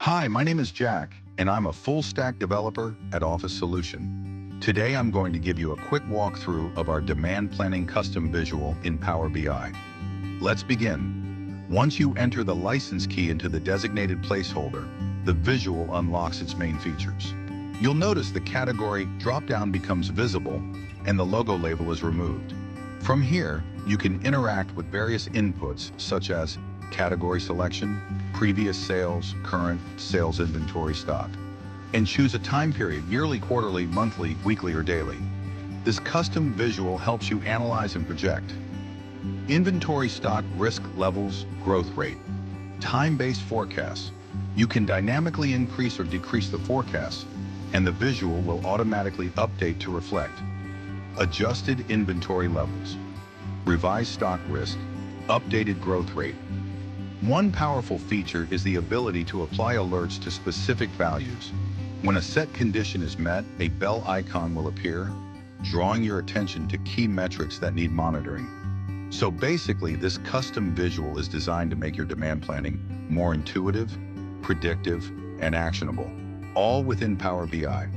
Hi, my name is Jack, and I'm a full-stack developer at Office Solution. Today, I'm going to give you a quick walkthrough of our demand planning custom visual in Power BI. Let's begin. Once you enter the license key into the designated placeholder, the visual unlocks its main features. You'll notice the category drop-down becomes visible, and the logo label is removed. From here, you can interact with various inputs such as category selection, previous sales, current sales inventory stock, and choose a time period, yearly, quarterly, monthly, weekly, or daily. This custom visual helps you analyze and project inventory stock risk levels, growth rate, time-based forecasts. You can dynamically increase or decrease the forecast, and the visual will automatically update to reflect adjusted inventory levels, revised stock risk, updated growth rate. One powerful feature is the ability to apply alerts to specific values. When a set condition is met, a bell icon will appear, drawing your attention to key metrics that need monitoring. So basically, this custom visual is designed to make your demand planning more intuitive, predictive, and actionable, all within Power BI.